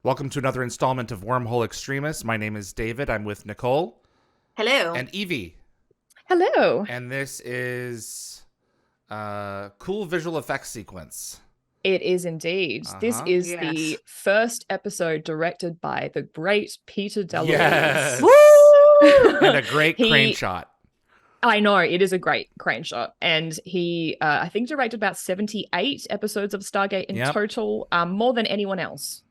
Welcome to another installment of Wormhole Extremists. My name is David. I'm with Nicole. Hello. And Evie. Hello. And this is a cool visual effects sequence. It is indeed. This is the Yes. first episode directed by the great Peter DeLuise. Yes. Woo! And a great crane shot. I know, it is a great crane shot. And he, I think, directed about 78 episodes of Stargate in total, more than anyone else.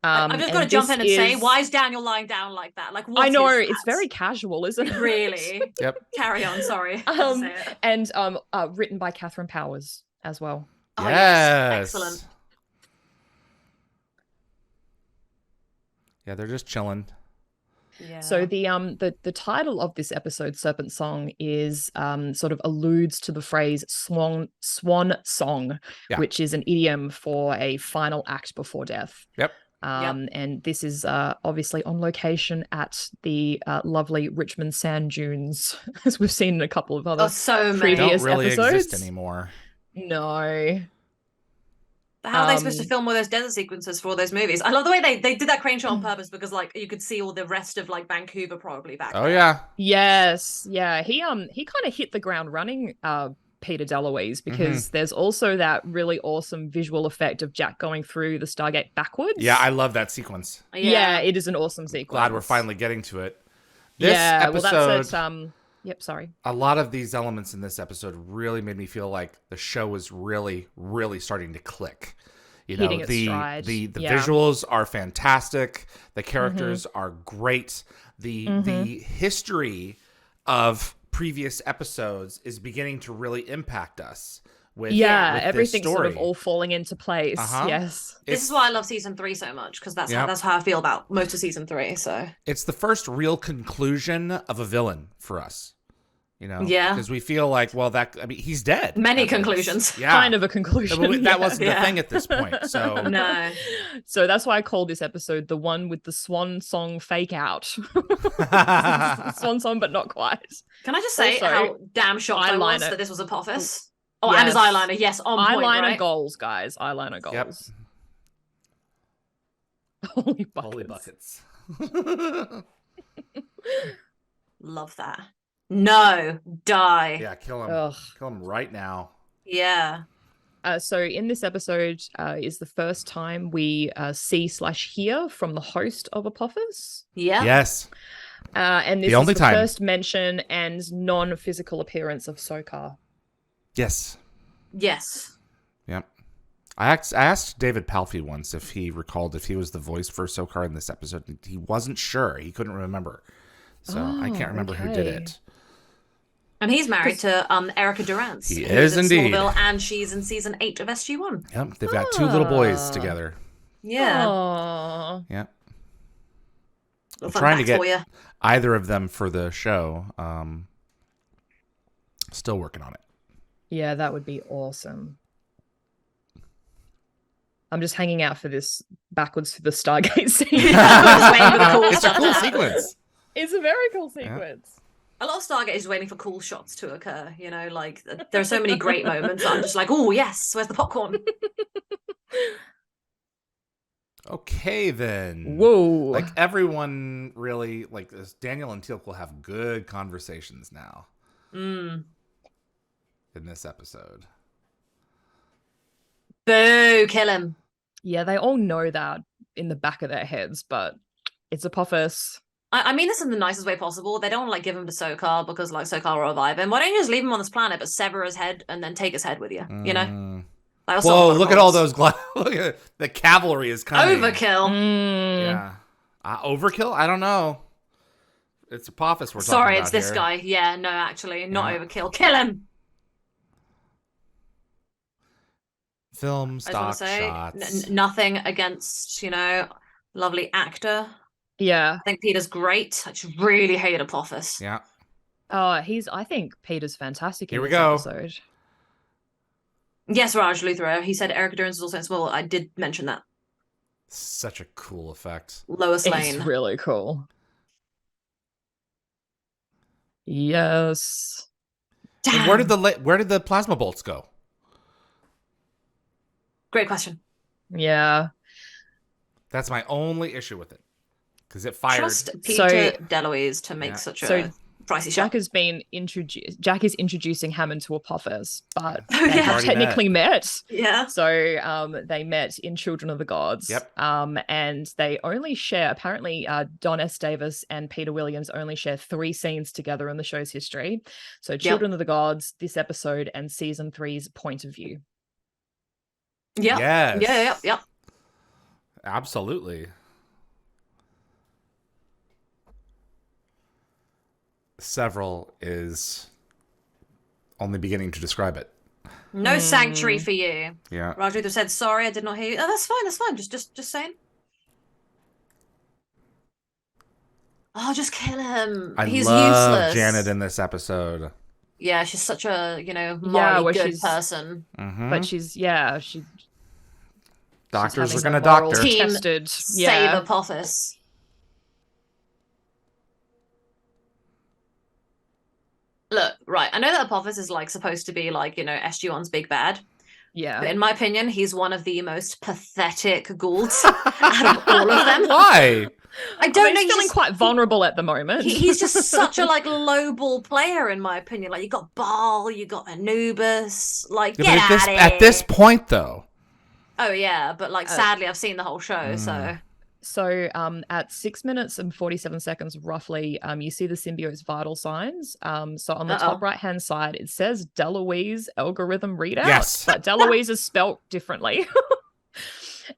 I've just got to jump in and say, why is Daniel lying down like that? Like, what I know, is that? It's very casual, isn't it? Really? Yep. Carry on, sorry. And written by Catherine Powers as well. Yes. Oh, yes. Excellent. Yeah, they're just chilling. Yeah. So the title of this episode, Serpent Song, is sort of alludes to the phrase swan song, which is an idiom for a final act before death. Yep. And this is obviously on location at the lovely Richmond Sand Dunes, as we've seen in a couple of other previous don't really episodes. Exist anymore. No. How are they supposed to film all those desert sequences for all those movies? I love the way they did that crane shot on purpose because like you could see all the rest of like Vancouver probably back there. Yeah. Yes. Yeah. He kind of hit the ground running, Peter DeLuise, because there's also that really awesome visual effect of Jack going through the Stargate backwards. Yeah, I love that sequence. Yeah, it is an awesome sequence. Glad we're finally getting to it. This episode, well, that's it. Yep, sorry. A lot of these elements in this episode really made me feel like the show was really, really starting to click. You know, hitting its stride. The visuals are fantastic. The characters are great. The history of previous episodes is beginning to really impact us. With everything's this sort of all falling into place. Yes, this is why I love season 3 so much, because that's how I feel about most of season 3. So it's the first real conclusion of a villain for us. You know, because we feel like, he's dead. Many conclusions, kind of a conclusion. But that wasn't the thing at this point. So no, so that's why I called this episode the one with the swan song fake out. Swan song, but not quite. Can I just say how damn shocked I was that this was Apophis? Oh, and his eyeliner, yes, on point, eyeliner goals, guys. Eyeliner goals. Yep. Holy buckets. Love that. No, die. Yeah, kill him. Ugh. Kill him right now. Yeah. So in this episode is the first time we see/hear from the host of Apophis. Yeah. Yes. And this is the first mention and non-physical appearance of Sokar. Yes. Yes. Yep. I asked David Palfy once if he recalled if he was the voice for Sokar in this episode. He wasn't sure. He couldn't remember. So I can't remember who did it. And he's married to Erica Durance. He is indeed. Smallville, and she's in season 8 of SG1. Yep. They've got 2 little boys together. Yeah. Aww. Yep. I'm trying to get either of them for the show. Still working on it. Yeah, that would be awesome. I'm just hanging out for this backwards through the Stargate scene. It's a cool sequence. It's a very cool sequence. A lot of Stargate is waiting for cool shots to occur. You know, like there are so many great moments. I'm just like, oh yes, where's the popcorn? Okay, then. Whoa. Like everyone really like this. Daniel and Teal'c will have good conversations now. In this episode. Boo, kill him. Yeah, they all know that in the back of their heads, but it's Apophis. I mean this in the nicest way possible. They don't want to like give him to Sokar because like Sokar will revive him. Why don't you just leave him on this planet but sever his head and then take his head with you? You know? Whoa, look at all those look at the cavalry is coming. Overkill. Yeah. Overkill? I don't know. It's Apophis we're talking about. Sorry, it's this guy. Yeah, no, actually, not overkill. Kill him. Film stock shots. Nothing against, lovely actor. Yeah. I think Peter's great. I just really hate Apophis. Yeah. I think Peter's fantastic in this go. Episode. Yes, Raj Luthor. He said Erica Durance is also in Small. I did mention that. Such a cool effect. Lois Lane. It's really cool. Yes. Damn. Where did the plasma bolts go? Great question. Yeah. That's my only issue with it. Because it fired. Trust Peter DeLuise to make such a pricey Jack shot. has been introduced. Jack is introducing Hammond to Apophis, but they have technically met. Yeah. So they met in Children of the Gods. Yep. And they only share, apparently, Don S. Davis and Peter Williams only share 3 scenes together in the show's history. So Children of the Gods, this episode, and season 3's point of view. Yeah. Yes. Yeah. Absolutely. Several is only beginning to describe it. No sanctuary for you. Yeah. Roger said, sorry, I did not hear you. Oh, that's fine. That's fine. Just saying. Oh, just kill him. He's love useless. Janet in this episode. Yeah, she's such a, morally good person. Mm-hmm. But she's doctors are going to moral doctor. Team tested. Save Apophis. Look, right, I know that Apophis is supposed to be SG1's big bad. Yeah. But in my opinion, he's one of the most pathetic ghouls out of all of them. Why? I don't know. He's feeling quite vulnerable at the moment. He's just such a low ball player, in my opinion. You got Baal, you got Anubis. Get out of here. At this point, though. Oh yeah, but sadly, I've seen the whole show, so. So at 6 minutes and 47 seconds, roughly, you see the symbiote's vital signs. So on the top right-hand side, it says DeLuise algorithm readout. Yes. But DeLuise is spelt differently.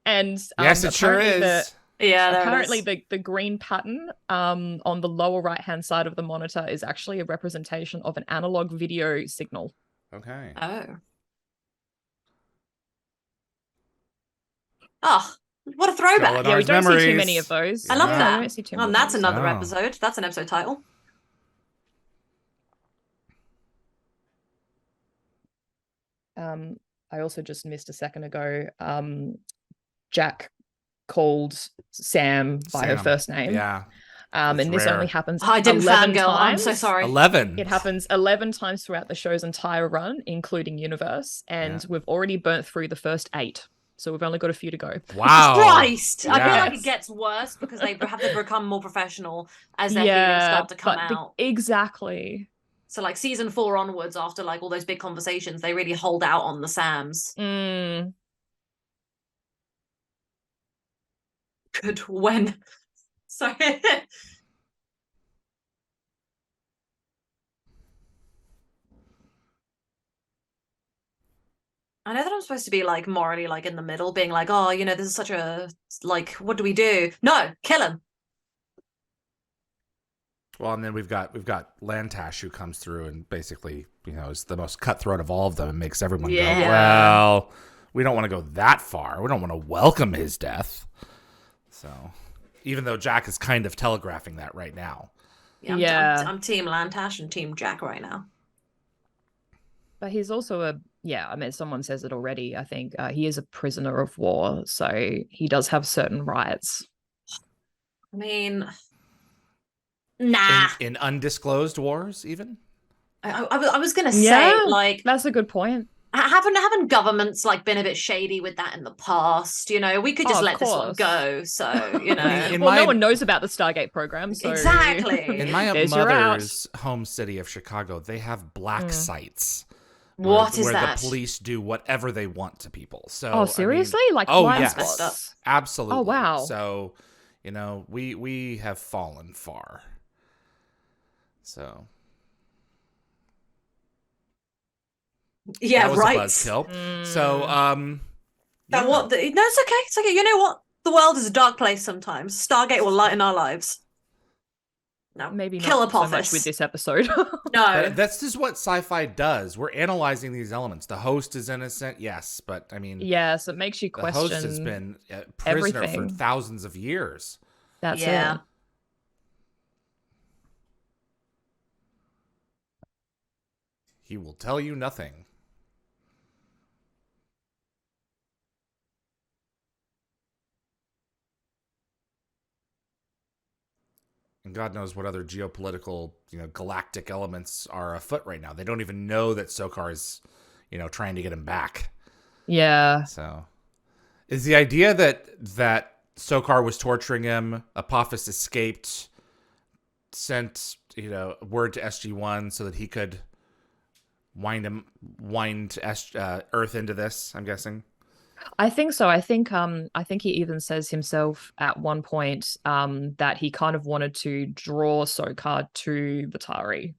And yes, it sure is. Apparently the green pattern on the lower right-hand side of the monitor is actually a representation of an analog video signal. Okay. Oh, what a throwback. Yeah, we don't see too many of those. I love that. We don't see too many that's of those. another episode. That's an episode title. I also just missed a second ago. Jack called Sam by her first name. Yeah. And this only happens I didn't 11 fangirl. times. I'm so sorry. 11. It happens 11 times throughout the show's entire run, including Universe. And we've already burnt through the first 8. So we've only got a few to go. Wow. Christ! Yes. I feel like it gets worse because they have to become more professional as their theories start to come out. Exactly. So season 4 onwards, after all those big conversations, they really hold out on the Sams. Good when. Sorry. I know that I'm supposed to be morally in the middle, being oh, this is such a what do we do? No, kill him. Well, and then we've got Lantash who comes through and basically, is the most cutthroat of all of them and makes everyone go, well, we don't want to go that far. We don't want to welcome his death. So, even though Jack is kind of telegraphing that right now. I'm Team Lantash and Team Jack right now. But he's also someone says it already, I think. He is a prisoner of war, so he does have certain rights. I mean, nah. In undisclosed wars, even? I was going to say, that's a good point. Haven't governments been a bit shady with that in the past? We could just let this one go. So no one knows about the Stargate program. So exactly. In my mother's home city of Chicago, they have black sites. What is where that? The police do whatever they want to people. So oh, seriously? Blind spots? Yes, absolutely. Oh, wow. So we have fallen far. So. Yeah, that was right. A buzzkill. So, no, it's okay. It's okay. You know what? The world is a dark place sometimes. Stargate will lighten our lives. No, maybe kill not Apophis. so much with this episode. No, that's just what sci-fi does. We're analyzing these elements. The host is innocent, yes, but I mean, yes, it makes you question. The host has been a prisoner everything. for thousands of years. That's it. He will tell you nothing. And God knows what other geopolitical, galactic elements are afoot right now. They don't even know that Sokar is, trying to get him back. Yeah. So, is the idea that Sokar was torturing him. Apophis escaped, sent word to SG1 so that he could wind Earth into this. I'm guessing. I think so. I think he even says himself at one point that he kind of wanted to draw Sokar to Batari.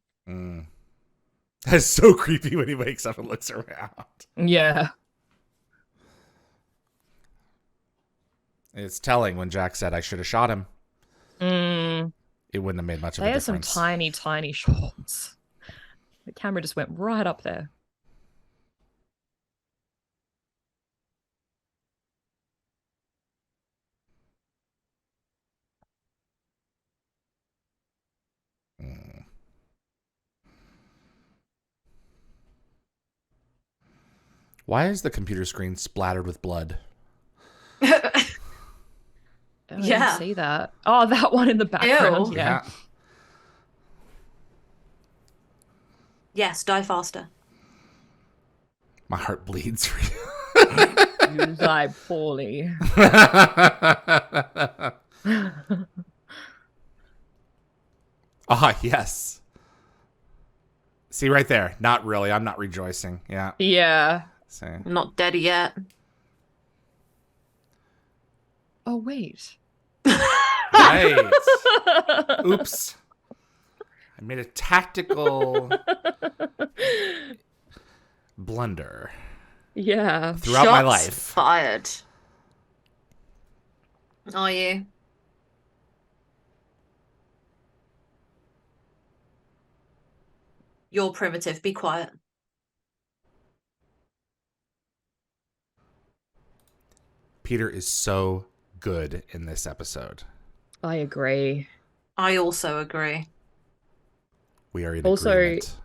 That's so creepy when he wakes up and looks around. Yeah. It's telling when Jack said, "I should have shot him." It wouldn't have made much of a difference. They had some tiny, tiny shots. The camera just went right up there. Why is the computer screen splattered with blood? I didn't see that. Oh, that one in the background. Ew. Yeah. Yes, die faster. My heart bleeds for you. You die poorly. Yes. See right there. Not really. I'm not rejoicing. Yeah. Yeah. See. I'm not dead yet. Oh, wait. Right. Oops. I made a tactical blunder. Yeah. Throughout my life. Fired. Are you? You're primitive. Be quiet. Peter is so good in this episode. I agree. I also agree. We are in also, agreement.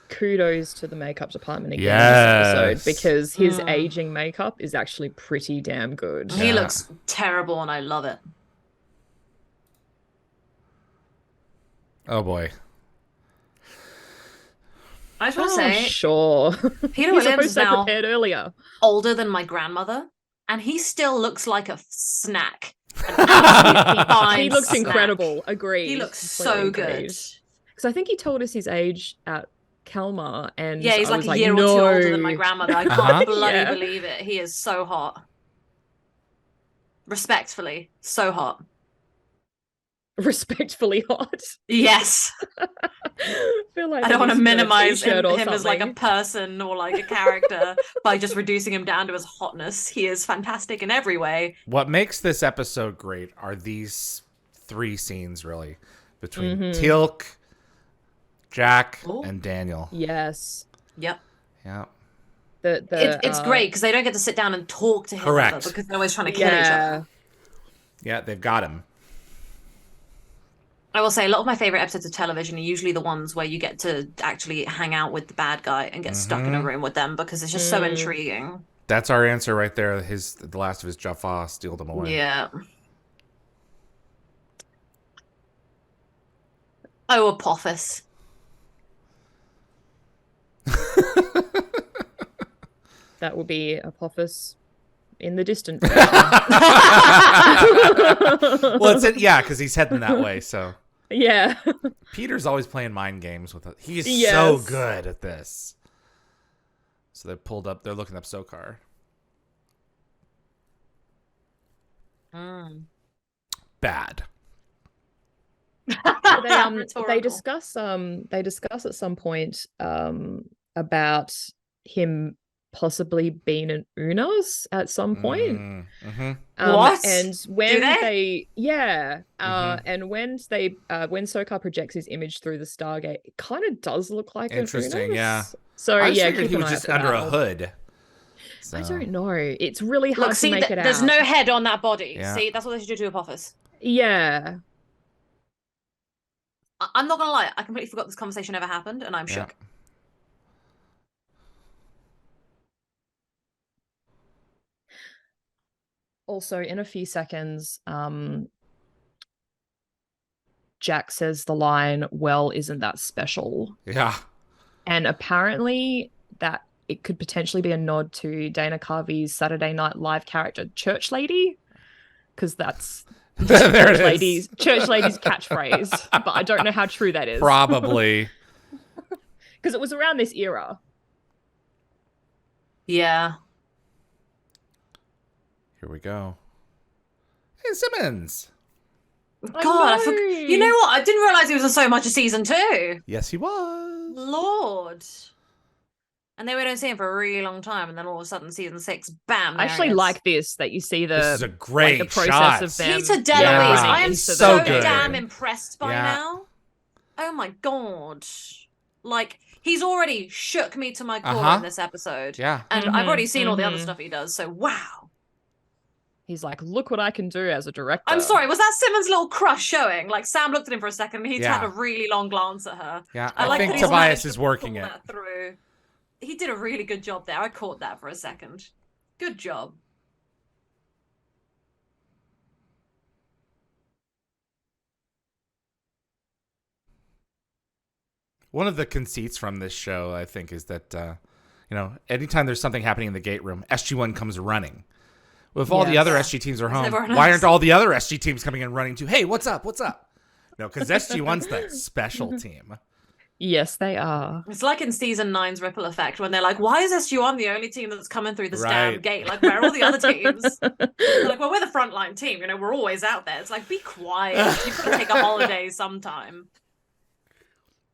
Kudos to the makeup department again Yes. in this episode, because his aging makeup is actually pretty damn good. He looks terrible and I love it. Oh boy. I just want to say, sure. Peter He's Williams is supposed to now prepared earlier. older than my grandmother, and he still looks like a snack. He looks incredible. Agreed. He looks so good. Because I think he told us his age at Kalmar, and yeah, he's I like was a year or two older than my grandmother. I can't bloody believe it. He is so hot. Respectfully, so hot. Respectfully hot. Yes. I feel like I don't want to minimize him as as like a person or like a character by just reducing him down to his hotness. He is fantastic in every way. What makes this episode great are these three scenes, really, between Teal'c, Jack, and Daniel. Yes. Yep. Yeah. It's great because they don't get to sit down and talk to him because they're always trying to kill each other. Yeah, they've got him. I will say a lot of my favorite episodes of television are usually the ones where you get to actually hang out with the bad guy and get stuck in a room with them because it's just so intriguing. That's our answer right there. The last of his Jaffa stealed him away. Yeah. Oh, Apophis. That will be Apophis in the distant. Well, because he's heading that way. So yeah, Peter's always playing mind games with it. He's so good at this. So they're looking up Sokar. Bad. They discuss at some point about him possibly being an Unas at some point. What? And when and when Sokar projects his image through the Stargate, it kind of does look like interesting. An Unas. Yeah. So I figured he was just under a hood. So. I don't know. It's really hard to make it out. There's no head on that body. Yeah. See, that's what they should do to Apophis. Yeah. I'm not gonna lie. I completely forgot this conversation ever happened, and I'm shook. Also, in a few seconds, Jack says the line, "Well, isn't that special?" Yeah. And apparently that it could potentially be a nod to Dana Carvey's Saturday Night Live character, Church Lady. because that's There it is. Church lady's catchphrase. But I don't know how true that is. Probably. Because it was around this era. Yeah. Here we go. Hey, Simmons. God, you know what? I didn't realize he was in so much of season 2. Yes, he was. Lord. And then we don't see him for a really long time, and then all of a sudden, season 6, bam! I actually like this, that you see this is a great the process shot. of them. Peter DeLuise, Yeah. I am So so good. damn impressed by now. Oh my god! Like he's already shook me to my core in this episode. Yeah, and I've already seen all the other stuff he does. So wow. He's like, look what I can do as a director. I'm sorry, was that Simmons' little crush showing? Like Sam looked at him for a second, and he'd had a really long glance at her. Yeah, I like think that he's Tobias managed is to working pull it. that through. He did a really good job there. I caught that for a second. Good job. One of the conceits from this show, I think, is that, anytime there's something happening in the gate room, SG1 comes running. Well, if all the other SG teams are home, why aren't all the other SG teams coming in running too? Hey, what's up? What's up? No, because SG1's the special team. Yes, they are. It's like in season 9's Ripple Effect when they're like, why is SG1 the only team that's coming through this damn gate? Like, where are all the other teams? They're like, well, we're the frontline team. We're always out there. It's like, be quiet. You've got to take a holiday sometime.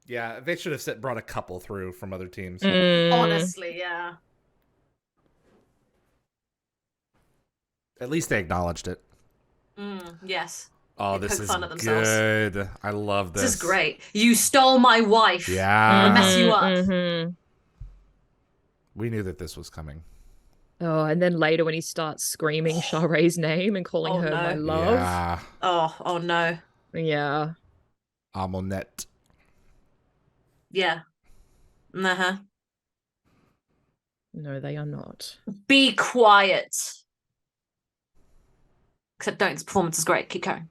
Yeah, they should have brought a couple through from other teams. Honestly, yeah. At least they acknowledged it. Yes. Oh, this is good. I love this. This is great. You stole my wife. Yeah. I'll mess you up. We knew that this was coming. Oh, and then later when he starts screaming Sharae's name and calling her my love. Yeah. Oh no. Yeah. Amonette. Yeah. Uh-huh. No, they are not. Be quiet. Except don't. His performance is great. Keep going.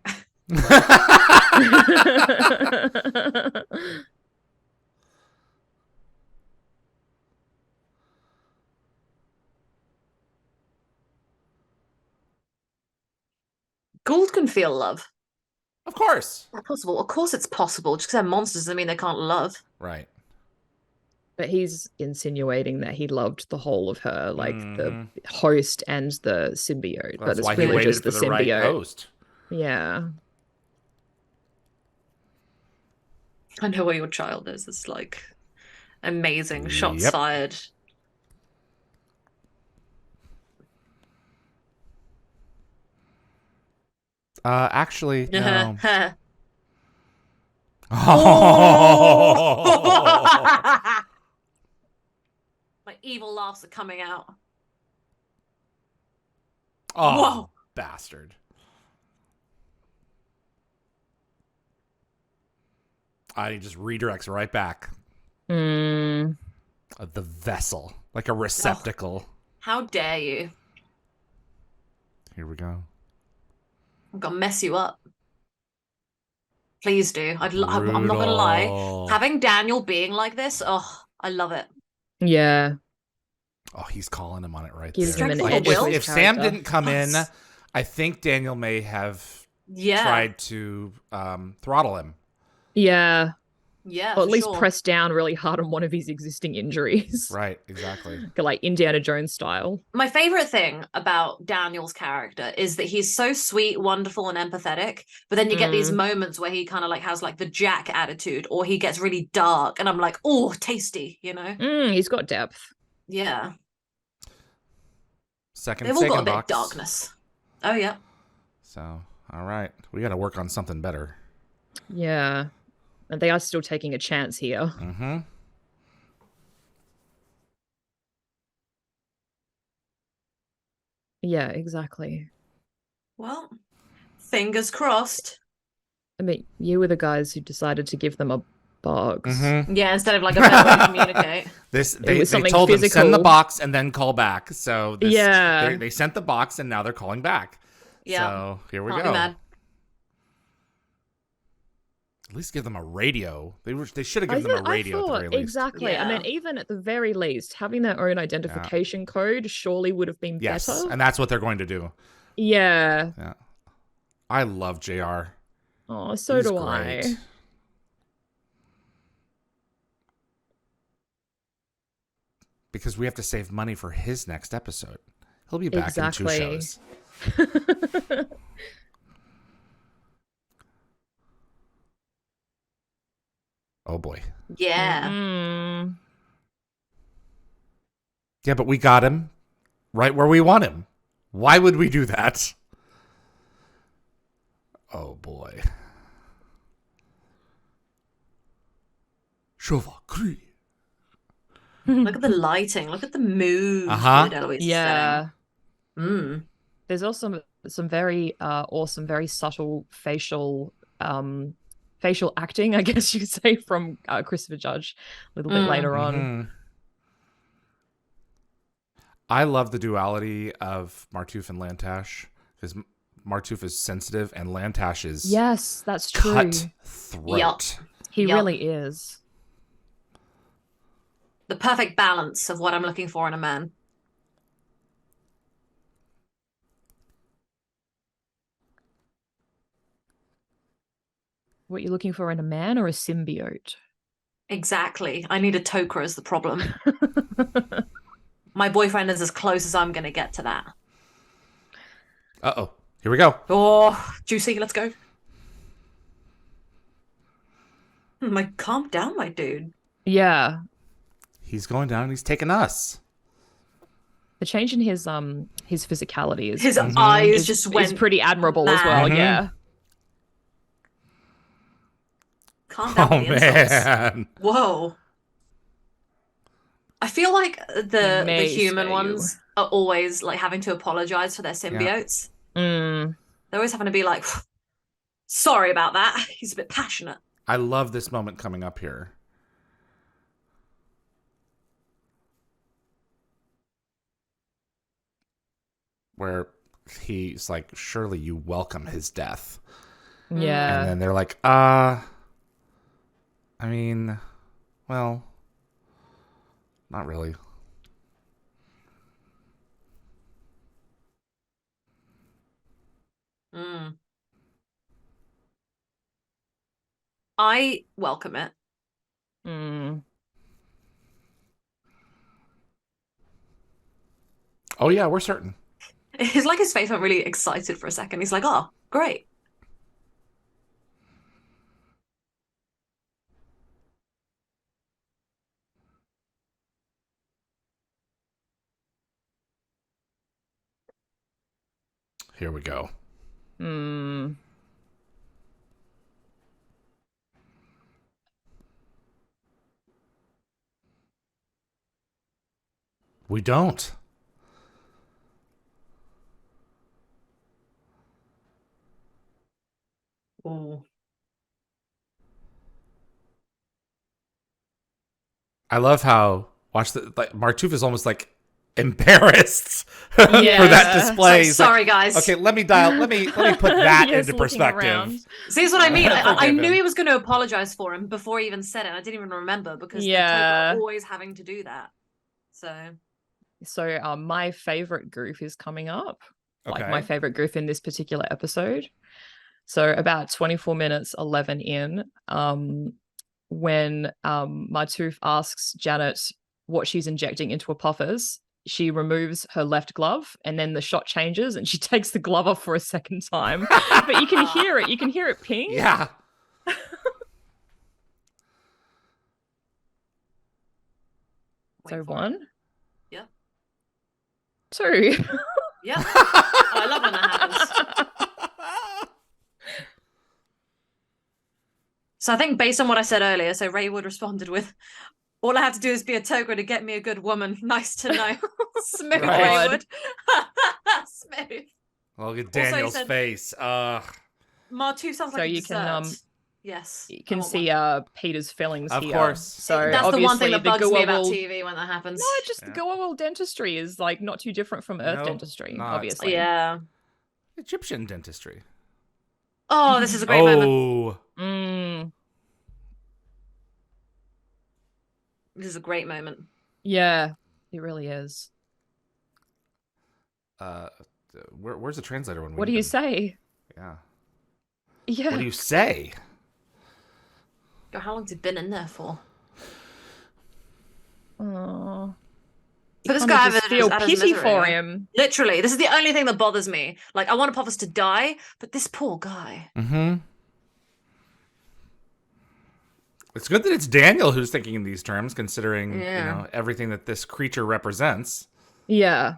Gould can feel love. Of course. Possible. Of course it's possible. Just because they're monsters doesn't mean they can't love. Right. But he's insinuating that he loved the whole of her, like the host and the symbiote. Well, that's but why it's really he waited just for the the right symbiote. host. Yeah. I know where your child is. It's like amazing. Shots fired. Actually, no. My evil laughs are coming out. Oh, whoa. Bastard. He just redirects right back. The vessel, like a receptacle. How dare you? Here we go. I'm gonna mess you up. Please do. I'm not gonna lie. Having Daniel being like this, I love it. Yeah. Oh, he's calling him on it right Gives there. him an Like, edge if Sam didn't come in, I think Daniel may have tried to throttle him. Yeah. Yeah. Or at least press down really hard on one of his existing injuries. Right, exactly. Like Indiana Jones style. My favorite thing about Daniel's character is that he's so sweet, wonderful, and empathetic. But then you get these moments where he kind of like has like the Jack attitude, or he gets really dark, and I'm like, oh, tasty, you know? He's got depth. Yeah. They've all got a bit of darkness. Oh yeah. So, all right, we got to work on something better. Yeah. And they are still taking a chance here. Yeah, exactly. Well, fingers crossed. I mean, you were the guys who decided to give them a box. Yeah, instead of like a better way to communicate. They told them send the box and then call back. So they sent the box and now they're calling back. Yeah. So here we Can't go. be mad. At least give them a radio. They should have given them a radio at the very least. Exactly. Yeah. I mean, even at the very least, having their own identification code surely would have been better. And that's what they're going to do. Yeah. I love JR. Oh, so He's do great. I. Because we have to save money for his next episode. He'll be back in 2 shows. Oh boy. Yeah. Yeah, but we got him right where we want him. Why would we do that? Oh boy. Chevacry. Look at the lighting. Look at the mood that Eloise is setting. There's also some very awesome, very subtle facial acting, I guess you could say, from Christopher Judge a little bit later on. I love the duality of Martouf and Lantash, because Martouf is sensitive and Lantash is that's true. Cutthroat. Yep. He really is. The perfect balance of what I'm looking for in a man. What you're looking for in a man or a symbiote? Exactly. I need a toker as the problem. My boyfriend is as close as I'm going to get to that. Uh-oh. Here we go. Oh, juicy. Let's go. Calm down, my dude. Yeah. He's going down and he's taking us. The change in his physicality is his eyes just went is pretty admirable as well. Yeah. Calm down with the insults. Whoa. I feel like the human ones are always like having to apologize for their symbiotes. They're always having to be like, sorry about that. He's a bit passionate. I love this moment coming up here. Where he's like, surely you welcome his death. Yeah. And then they're like, I mean, well, not really. I welcome it. Oh yeah, we're certain. It's like his face went really excited for a second. He's like, oh, great. Here we go. We don't. Oh. I love how Martouf is almost like embarrassed for that display. Like, sorry, guys. Okay, let me put that into perspective. See, that's what I mean. I knew he was going to apologize for him before he even said it. I didn't even remember because the Toker are always having to do that. So my favorite goof is coming up. Okay. Like my favorite goof in this particular episode. So about 24 minutes 11 in, when Martouf asks Janet what she's injecting into Apophis, she removes her left glove and then the shot changes and she takes the glove off for a second time. But you can hear it. You can hear it ping. Yeah. So 1. Yeah. 2. Yeah. I love when that happens. So I think based on what I said earlier, so Raywood responded with, all I have to do is be a toker to get me a good woman. Nice to know. Smooth, Raywood. Smooth. Look at Daniel's face. Martouf sounds like a you dessert. can yes. You can see Peter's fillings of here. Course. So that's the one thing that bugs me about will... TV when that happens. No, just the Goa'uld dentistry is like not too different from Earth dentistry, obviously. Yeah. Egyptian dentistry. Oh, this is a great moment. This is a great moment. Yeah, it really is. Where's the translator when we What do you say? Yeah. Yeah. What do you say? God, how long's he been in there for? Oh. But this Kind guy of just feel pity for him. Literally, this is the only thing that bothers me. Like, I want Apophis to die, but this poor guy. Mm-hmm. It's good that it's Daniel who's thinking in these terms, considering everything that this creature represents. Yeah.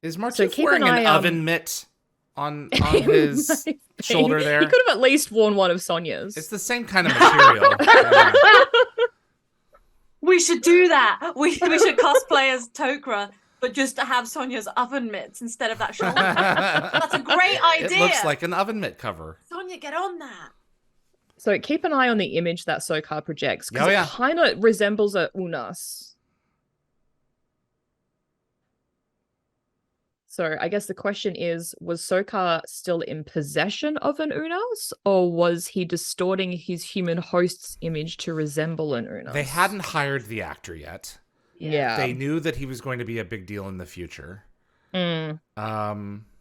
Is Martuf wearing an oven mitt on his shoulder there? He could have at least worn one of Sonya's. It's the same kind of material. Yeah. We should do that. We should cosplay as Tok'ra, but just to have Sonya's oven mitts instead of that shoulder. That's a great idea. It looks like an oven mitt cover. Sonya, get on that. So keep an eye on the image that Sokar projects, because it kind of resembles a Unas. So I guess the question is, was Sokar still in possession of an Unas, or was he distorting his human host's image to resemble an Unas? They hadn't hired the actor yet. Yeah. They knew that he was going to be a big deal in the future. Which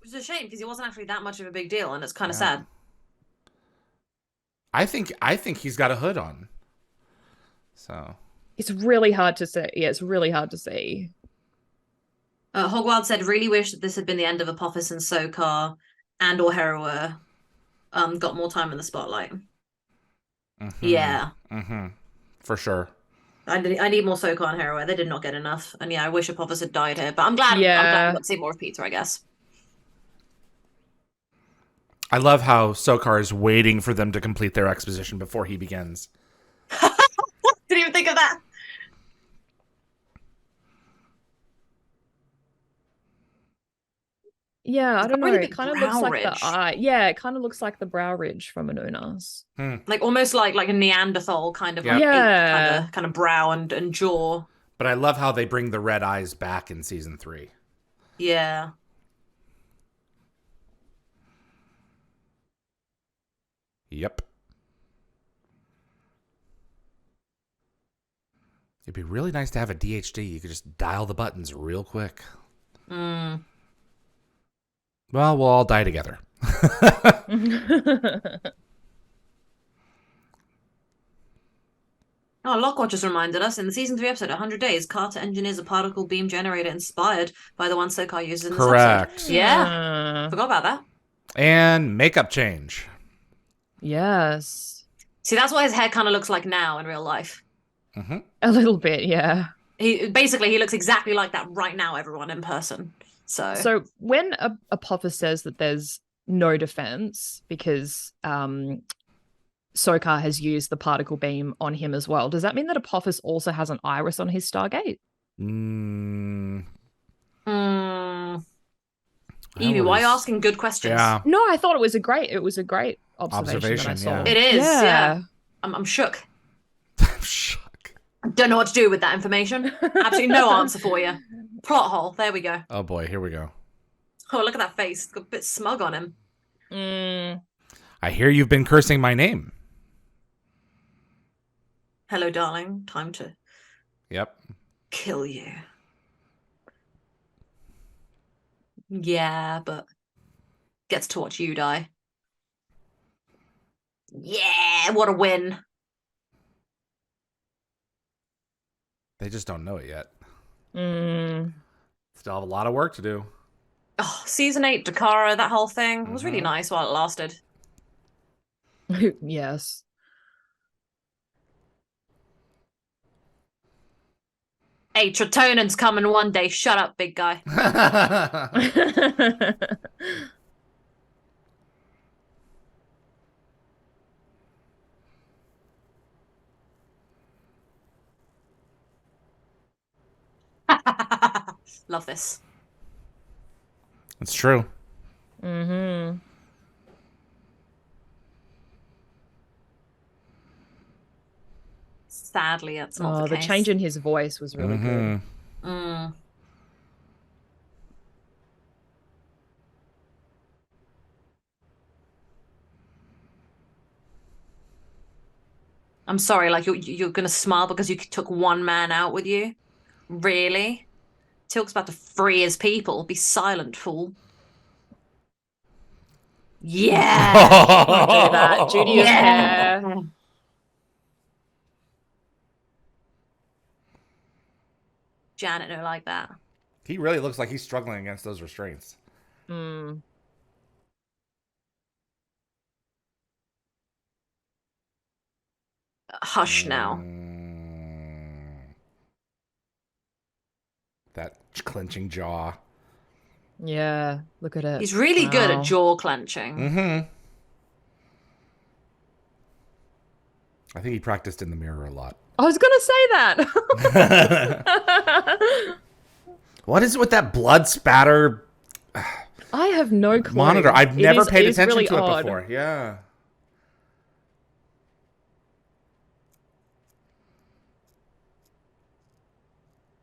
is a shame, because he wasn't actually that much of a big deal, and it's kind of sad. I think he's got a hood on. So it's really hard to say. Yeah, it's really hard to see. Hogwild said, really wish that this had been the end of Apophis and Sokar and or Hera got more time in the spotlight. Mm-hmm. Yeah. Mm-hmm. For sure. I need more Sokar and Hera. They did not get enough. And I wish Apophis had died here. But I'm glad we got to see more of Peter, I guess. I love how Sokar is waiting for them to complete their exposition before he begins. Didn't even think of that. Yeah, I don't know. It kind of looks like the eye. Yeah, it kind of looks like the brow ridge from an Unas. Like almost like a Neanderthal kind of kind of brow and jaw. But I love how they bring the red eyes back in season 3. Yeah. Yep. It'd be really nice to have a DHD. You could just dial the buttons real quick. Well, we'll all die together. Lockwatch just reminded us in the season 3 episode, 100 Days, Carter engineers a particle beam generator inspired by the one Sokar uses in this episode. Yeah. Forgot about that. And makeup change. Yes. See, that's what his hair kind of looks like now in real life. Mm-hmm. A little bit, yeah. He looks exactly like that right now, everyone, in person. So when Apophis says that there's no defense because Sokar has used the particle beam on him as well, does that mean that Apophis also has an iris on his Stargate? Evie, why are you asking good questions? Yeah. No, I thought it was a great observation that I saw. Yeah. It is, yeah. I'm shook. I'm shook. I don't know what to do with that information. Absolutely no answer for you. Plot hole. There we go. Oh boy, here we go. Oh, look at that face. It's got a bit smug on him. I hear you've been cursing my name. Hello, darling. Time to kill you. Yeah, but gets to watch you die. Yeah, what a win. They just don't know it yet. Still have a lot of work to do. Oh, season 8, Dakara, that whole thing was really nice while it lasted. Yes. Hey, Tratonan's coming one day. Shut up, big guy. Love this. It's true. Sadly, that's not the case. The change in his voice was really good. I'm sorry, like you're gonna smile because you took one man out with you? Really? Tilk's about to free his people. Be silent, fool. Yeah. Don't do that. Duty of care. Janet don't like that. He really looks like he's struggling against those restraints. Mm. Hush now. That clenching jaw. Yeah, look at it. He's really good at jaw clenching. Mm-hmm. I think he practiced in the mirror a lot. I was gonna say that. What is it with that blood spatter? I have no clue. Monitor. I've never paid attention really to odd. it before. Yeah.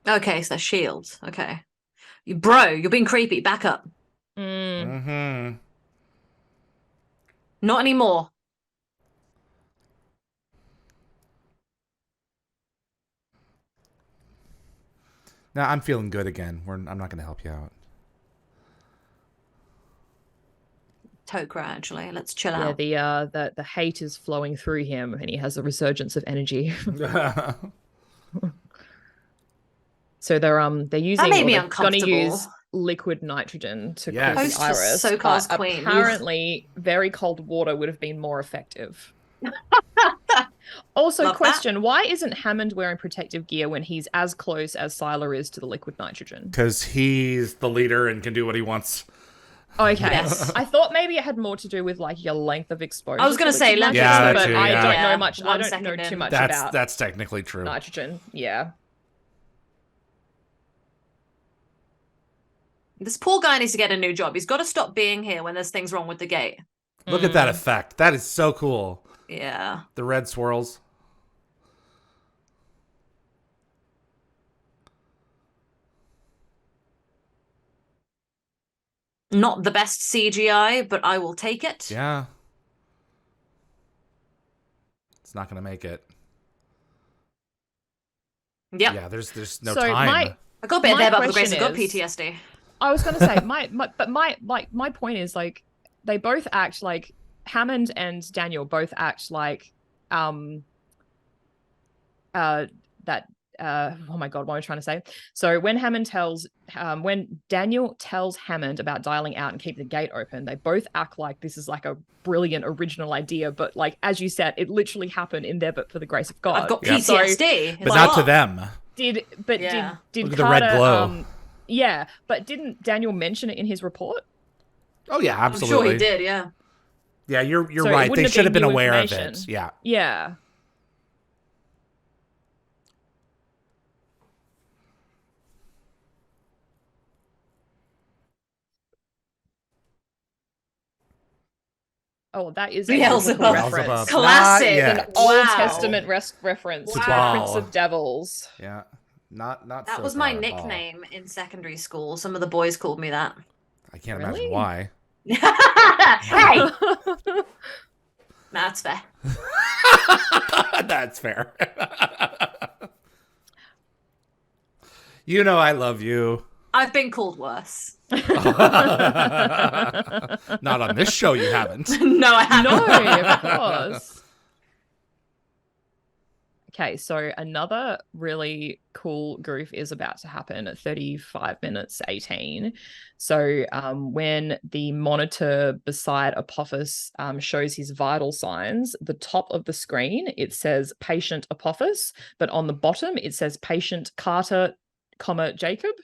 Okay, so shields. Okay. Bro, you're being creepy. Back up. Mm-hmm. Not anymore. Now I'm feeling good again. I'm not going to help you out. Tokra, actually. Let's chill out. Yeah, the hate is flowing through him, and he has a resurgence of energy. So they're using. That made me they're uncomfortable. Gonna use liquid nitrogen to cool the Hostess iris. SoCal's queen. Apparently, very cold water would have been more effective. Also, Love question: that. why isn't Hammond wearing protective gear when he's as close as Sylar is to the liquid nitrogen? Because he's the leader and can do what he wants. Okay. Yes. I thought maybe it had more to do with like your length of exposure. I was going to say length of Yeah, exposure, that too, I yeah. don't know much. I 1 don't know second too in. much about That's technically true. nitrogen. Yeah. This poor guy needs to get a new job. He's got to stop being here when there's things wrong with the gate. Look at that effect. That is so cool. Yeah. The red swirls. Not the best CGI, but I will take it. Yeah. It's not going to make it. Yep. Yeah, there's no So time. I got a bit there, but the grace question I've got is- PTSD. I was gonna say my point is like they both act like Hammond and Daniel both act like that oh my god, what am I trying to say? So when when Daniel tells Hammond about dialing out and keeping the gate open, they both act like this is like a brilliant original idea, but like as you said, it literally happened in there but for the grace of God. I've got Yep. PTSD. But not to them. Did Look at the Carter, red glow. yeah, but didn't Daniel mention it in his report? Oh yeah, I'm absolutely. sure he did, yeah. Yeah, you're So it right. wouldn't They have should have been been new aware of information. it. Yeah. Yeah. Oh, that is a Beelzebub. biblical Beelzebub. reference. Classic. Not yet. Old Wow. Testament reference to Wow. Prince of Devils. Yeah. Not That was my nickname in secondary school. Some of the boys called me that. I can't Really? imagine why. Hey! That's fair. That's fair. You know I love you. I've been called worse. Not on this show you haven't. No, I haven't. No, of course. Okay, so another really cool goof is about to happen at 35 minutes 18. So when the monitor beside Apophis shows his vital signs, the top of the screen, it says patient Apophis, but on the bottom, it says patient Carter, Jacob.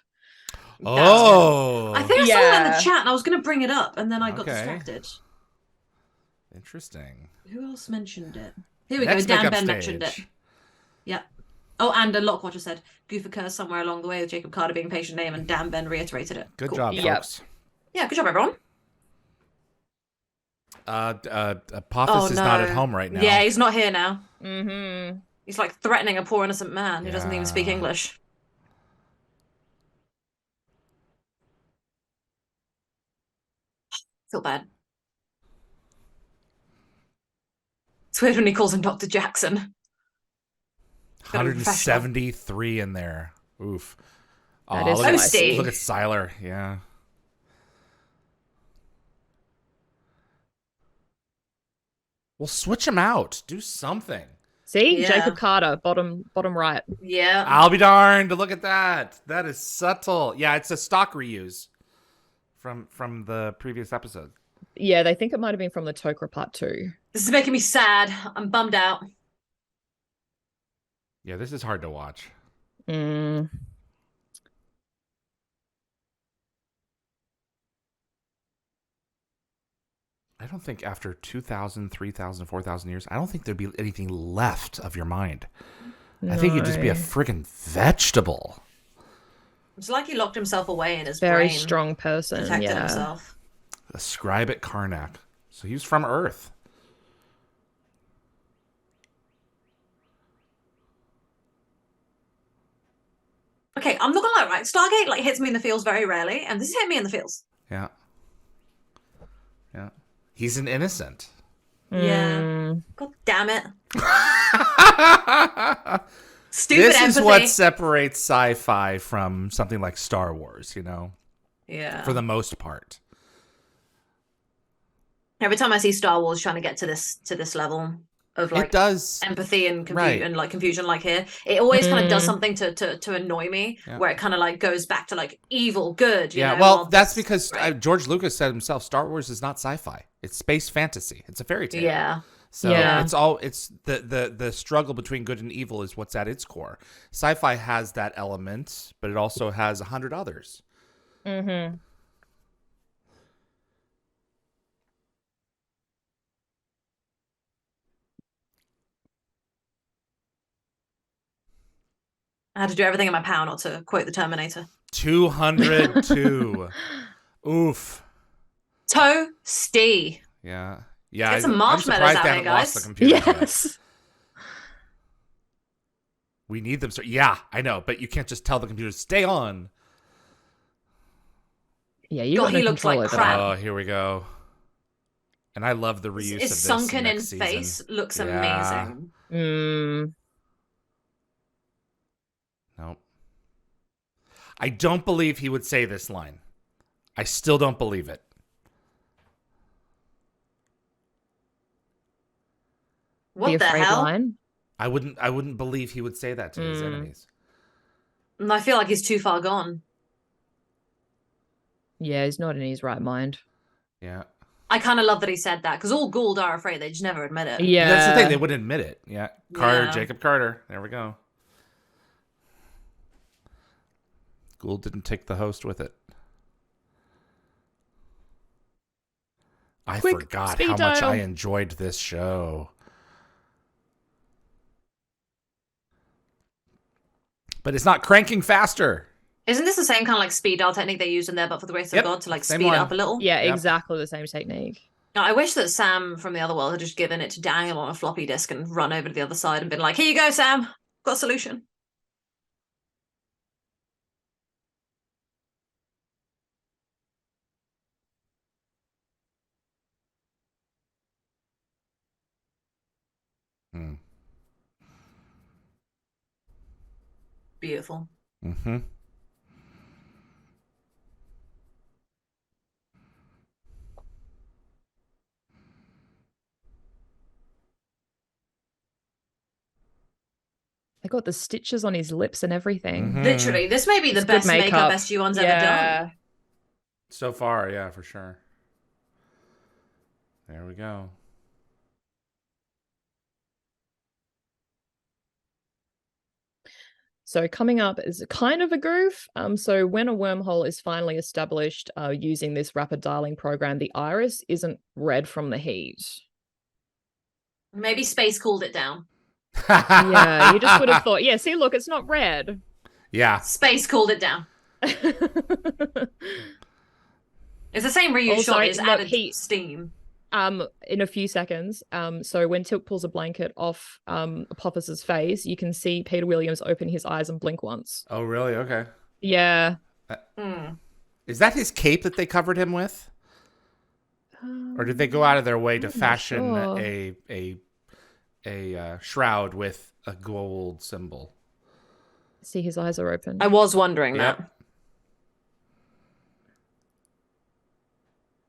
Oh. I think I saw that in Yeah. the chat and I was going to bring it up and then I got Okay. distracted. Interesting. Who else mentioned it? Here we Next go. Dan makeup Ben stage. mentioned it. Yeah. Oh, and a Lockwatcher said goof occurs somewhere along the way with Jacob Carter being patient name, and Dan Ben reiterated it. Good Cool. job, Yep. folks. Yeah, good job, everyone. Apophis is not at home right now. Yeah, he's not here now. Mm-hmm. He's like threatening a poor innocent man who doesn't even speak Yeah. English. Feel bad. It's weird when he calls him Dr. Jackson. 173 in there. Oof. That is look at Siler. Yeah. Well, switch him out. Do something. See? Jacob Carter, bottom right. Yeah. I'll be darned. Look at that. That is subtle. Yeah, it's a stock reuse from the previous episode. Yeah, they think it might have been from the Tok'ra Part 2. This is making me sad. I'm bummed out. Yeah, this is hard to watch. Mm. I don't think after 2,000, 3,000, 4,000 years, I don't think there'd be anything left of your mind. No. I think you'd just be a friggin' vegetable. It's like he locked himself away in his very brain. Strong person. Protected himself. A scribe at Karnak. So he was from Earth. Okay, I'm not gonna lie, right? Stargate like hits me in the feels very rarely, and this hit me in the feels. Yeah. Yeah. He's an innocent. Yeah. God damn it. Stupid This empathy. is what separates sci-fi from something like Star Wars, you know? Yeah. For the most part. Every time I see Star Wars trying to get to this level of like it does. empathy and confusion like here, it always kind of does something to annoy me, where it kind of like goes back to like evil, good. You know, well, that's because George Lucas said himself, Star Wars is not sci-fi. It's space fantasy. It's a fairy tale. Yeah. So it's the struggle between good and evil is what's at its core. Sci-fi has that element, but it also has 100 others. Mm-hmm. I had to do everything in my power not to quote the Terminator. 202. Oof. Toasty. Yeah. Yeah. Get some marshmallows out there, guys. Lost the computer yes. We need them. Yeah, I know, but you can't just tell the computer to stay on. Yeah, you got no he looks like crap. Oh, here we go. And I love the reuse of this. His sunken in season. face looks amazing. Nope. I don't believe he would say this line. I still don't believe it. What the hell? Line? I wouldn't believe he would say that to his enemies. And I feel like he's too far gone. Yeah, he's not in his right mind. Yeah. I kind of love that he said that, because all Gould are afraid. They just never admit it. Yeah. That's the thing. They wouldn't admit it. Yeah. Carter, Jacob Carter. There we go. Gould didn't take the host with it. I forgot how much I enjoyed this show. But it's not cranking faster. Isn't this the same kind of like speed dial technique they used in there, but for the grace of God to like speed it up a little? Yeah, exactly the same technique. I wish that Sam from the other world had just given it to Daniel on a floppy disk and run over to the other side and been like, here you go, Sam. Got a solution. Beautiful. Mm-hmm. They got the stitches on his lips and everything. Literally, this may be the best makeup SG1's ever done. So far, yeah, for sure. There we go. So coming up is kind of a goof. So when a wormhole is finally established using this rapid dialing program, the iris isn't red from the heat. Maybe Space cooled it down. Yeah, you just would have thought, yeah, see, look, it's not red. Yeah. Space cooled it down. It's the same reuse shot, it's added steam. In a few seconds. So when Tilk pulls a blanket off Apophis' face, you can see Peter Williams open his eyes and blink once. Oh, really? Okay. Yeah. Is that his cape that they covered him with? Or did they go out of their way to fashion a shroud with a gold symbol. See, his eyes are open. I was wondering that.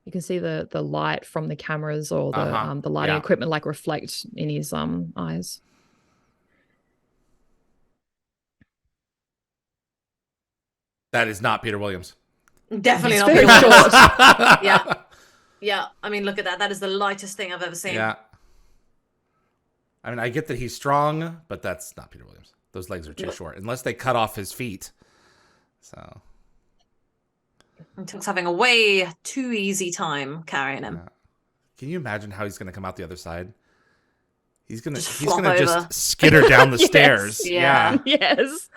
You can see the light from the cameras or the lighting equipment like reflect in his eyes. That is not Peter Williams. Definitely not very Peter short. Williams. Yeah. I mean, look at that. That is the lightest thing I've ever seen. Yeah. I mean, I get that he's strong, but that's not Peter Williams. Those legs are too short, unless they cut off his feet. So. He's having a way too easy time carrying him. Yeah. Can you imagine how he's going to come out the other side? He's gonna over. just skitter down the stairs. Yeah. Yes.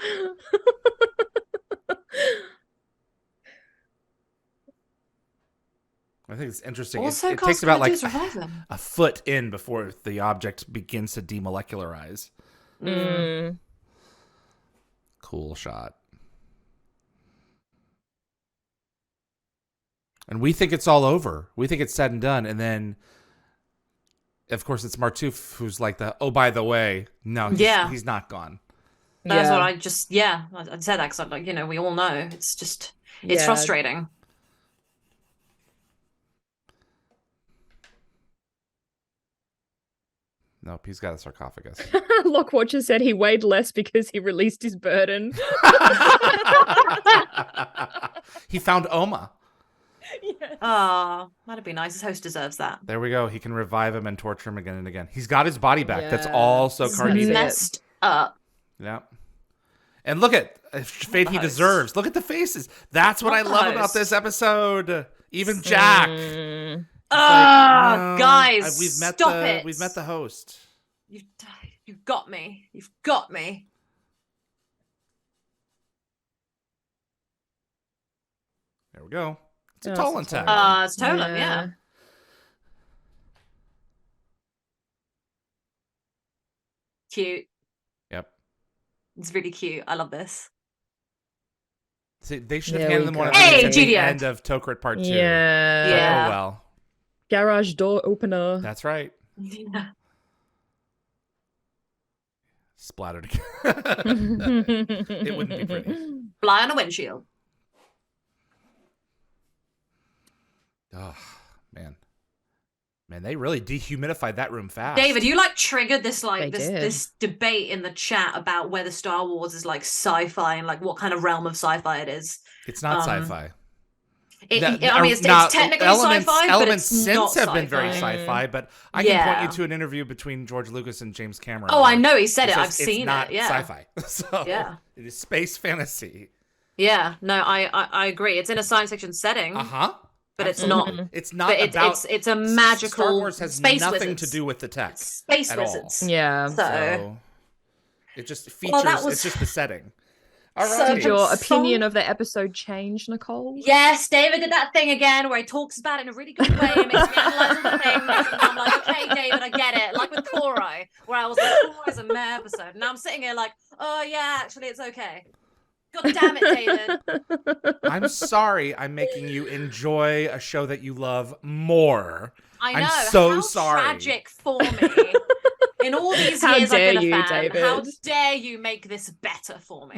I think it's interesting. Also, it takes about like a foot in before the object begins to demolecularize. Cool shot. And we think it's all over. We think it's said and done. And then, of course, it's Martouf who's like oh, by the way, no, he's not gone. That's what I said that because, like, you know, we all know. It's just, it's frustrating. Nope, he's got a sarcophagus. Lockwatcher said he weighed less because he released his burden. He found Oma. Yes. Oh, that'd be nice. His host deserves that. There we go. He can revive him and torture him again and again. He's got his body back. Yeah. That's all Sokar needed. Messed up. Yeah. And look at fate he deserves. Look at the faces. That's what I love about this episode. Even Jack. Guys, we've met the host. You've got me. You've got me. There we go. It's a Tolan tag. It's Tolan, yeah. Cute. Yep. It's really cute. I love this. See, they should have handed them one at the end of Tokrit Part 2. Yeah. Oh, well. Garage door opener. That's right. Yeah. Splattered again. It wouldn't be pretty. Fly on a windshield. Oh, man. Man, they really dehumidified that room fast. David, you like triggered this this debate in the chat about whether Star Wars is like sci-fi and like what kind of realm of sci-fi it is. It's not sci-fi. I mean, it's technically sci-fi, but it's since not have sci-fi. been very sci-fi, but I can point you to an interview between George Lucas and James Cameron. Oh, I know he said it. I've seen it. Yeah, sci-fi. So it is space fantasy. Yeah, no, I agree. It's in a science fiction setting. But absolutely. It's not. It's not about. It's a magical. Star Wars has space nothing wizards. to do with the tech. Space at wizards. All. Yeah. So it just features. It's just the setting. All right. Did your opinion of the episode change, Nicole? Yes, David did that thing again where he talks about it in a really good way and makes me analyze all the things. And I'm like, okay, David, I get it. Like with Korai, where I was like, Korai's a meh episode. And now I'm sitting here like, oh yeah, actually it's okay. God damn it, David. I'm sorry I'm making you enjoy a show that you love more. I know. I'm so how sorry. Tragic for me. In all these years I've been a fan. David? How dare you make this better for me?